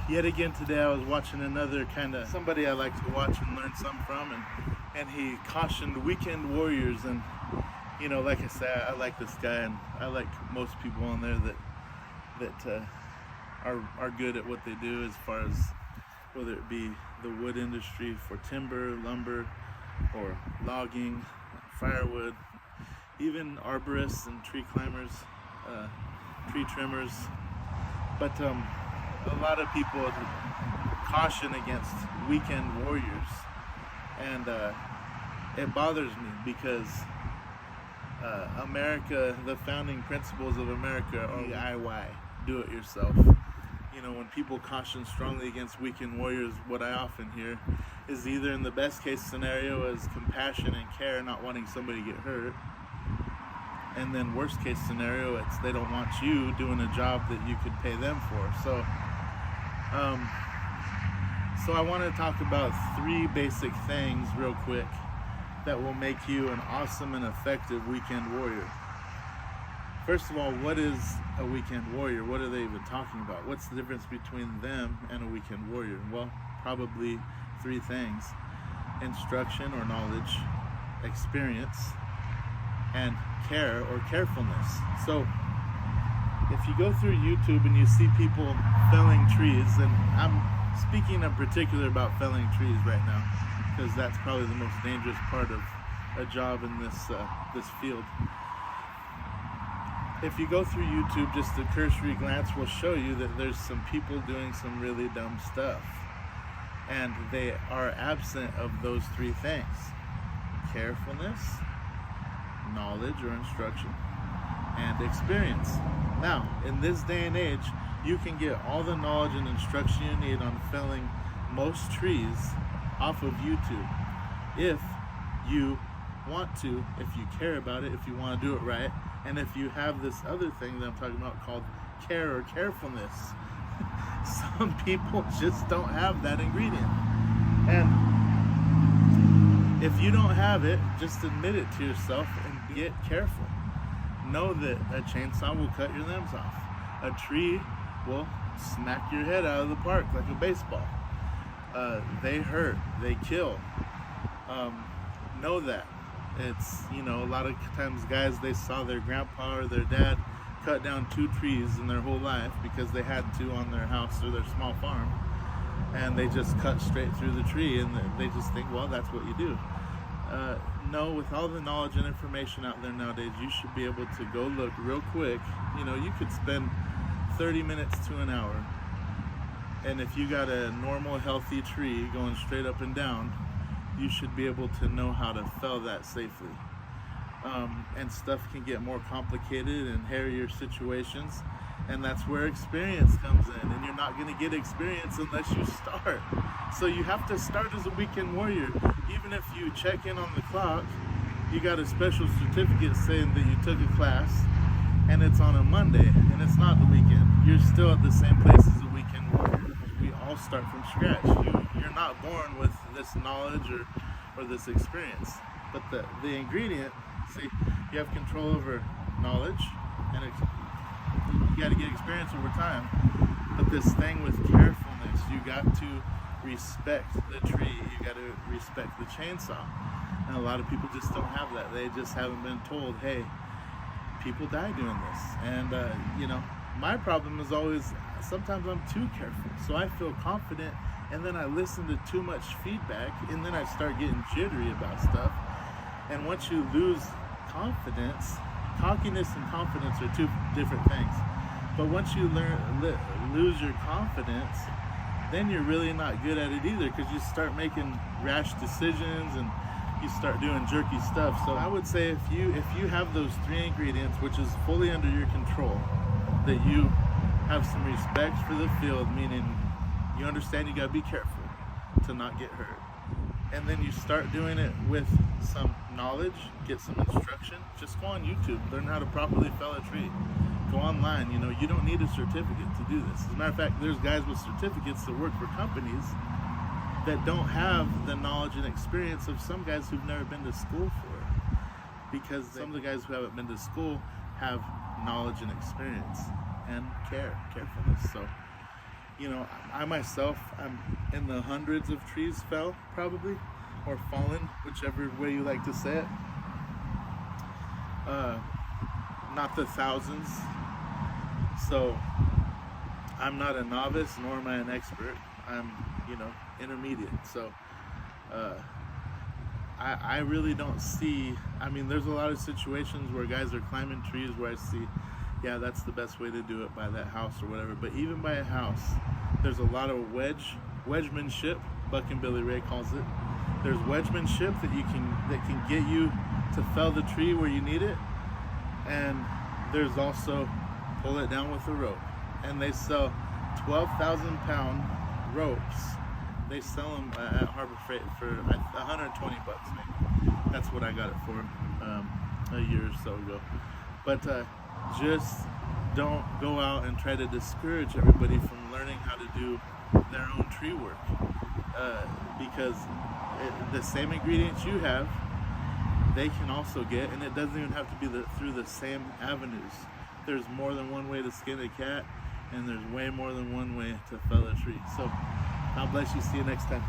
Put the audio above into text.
yet again today I was watching another kind of somebody I like to watch and learn something from, and he cautioned weekend warriors. And like I said, I like this guy, and I like most people on there that are good at what they do, as far as whether it be the wood industry for timber, lumber, or logging, firewood, even arborists and tree climbers, tree trimmers. But a lot of people caution against weekend warriors, and it bothers me because America, the founding principles of America are DIY, do it yourself. When people caution strongly against weekend warriors, what I often hear is either, in the best case scenario, is compassion and care, not wanting somebody to get hurt, and then worst case scenario, it's they don't want you doing a job that you could pay them for. So I want to talk about 3 basic things real quick that will make you an awesome and effective weekend warrior. First of all, what is a weekend warrior? What are they even talking about? What's the difference between them and a weekend warrior? Well, probably 3 things: instruction or knowledge, experience, and care or carefulness. So if you go through YouTube and you see people felling trees, and I'm speaking in particular about felling trees right now because that's probably the most dangerous part of a job in this field. If you go through YouTube, just a cursory glance will show you that there's some people doing some really dumb stuff, and they are absent of those 3 things: carefulness, knowledge or instruction, and experience. Now, in this day and age, you can get all the knowledge and instruction you need on felling most trees off of YouTube if you want to, if you care about it, if you want to do it right, and if you have this other thing that I'm talking about called care or carefulness. Some people just don't have that ingredient, and if you don't have it, just admit it to yourself and get careful. Know that a chainsaw will cut your limbs off. A tree will smack your head out of the park like a baseball. They hurt, they kill. Know that. It's, a lot of times guys, they saw their grandpa or their dad cut down 2 trees in their whole life because they had to on their house or their small farm, and they just cut straight through the tree, and they just think, well, that's what you do. No, with all the knowledge and information out there nowadays, you should be able to go look real quick. You could spend 30 minutes to an hour, and if you got a normal healthy tree going straight up and down, you should be able to know how to fell that safely. And stuff can get more complicated and hairier situations, and that's where experience comes in, and you're not going to get experience unless you start. So you have to start as a weekend warrior. Even if you check in on the clock, you got a special certificate saying that you took a class, and it's on a Monday, and it's not the weekend. You're still at the same place as a weekend warrior. We all start from scratch. You're not born with this knowledge or this experience, but the ingredient, see, you have control over knowledge, and you got to get experience over time. But this thing with carefulness, you got to respect the tree, you got to respect the chainsaw, and a lot of people just don't have that. They just haven't been told, hey, people die doing this. And my problem is always, sometimes I'm too careful, so I feel confident, and then I listen to too much feedback, and then I start getting jittery about stuff. And once you lose confidence, cockiness and confidence are 2 different things. But once you lose your confidence, then you're really not good at it either, because you start making rash decisions and you start doing jerky stuff. So I would say if you have those 3 ingredients, which is fully under your control, that you have some respect for the field, meaning you understand you got to be careful to not get hurt, and then you start doing it with some knowledge, get some instruction. Just go on YouTube, learn how to properly fell a tree. Go online. You don't need a certificate to do this. As a matter of fact, there's guys with certificates that work for companies that don't have the knowledge and experience of some guys who've never been to school for it, because some of the guys who haven't been to school have knowledge and experience and carefulness. So You know, I myself, I'm in the hundreds of trees fell probably, or fallen, whichever way you like to say it. Uh, Not the thousands. So I'm not a novice, nor am I an expert. I'm, intermediate. So I really don't see. I mean, there's a lot of situations where guys are climbing trees where I see, yeah, that's the best way to do it, by that house or whatever. But even by a house, there's a lot of wedgemanship. Buck and Billy Ray calls it. There's wedgemanship that can get you to fell the tree where you need it, and there's also pull it down with a rope. And they sell 12,000-pound ropes. They sell them at Harbor Freight for $120 maybe. That's what I got it for a year or so ago. But just don't go out and try to discourage everybody from learning how to do their own tree work, because the same ingredients you have, they can also get, and it doesn't even have to be through the same avenues. There's more than one way to skin a cat, and there's way more than one way to fell a tree. So God bless you. See you next time.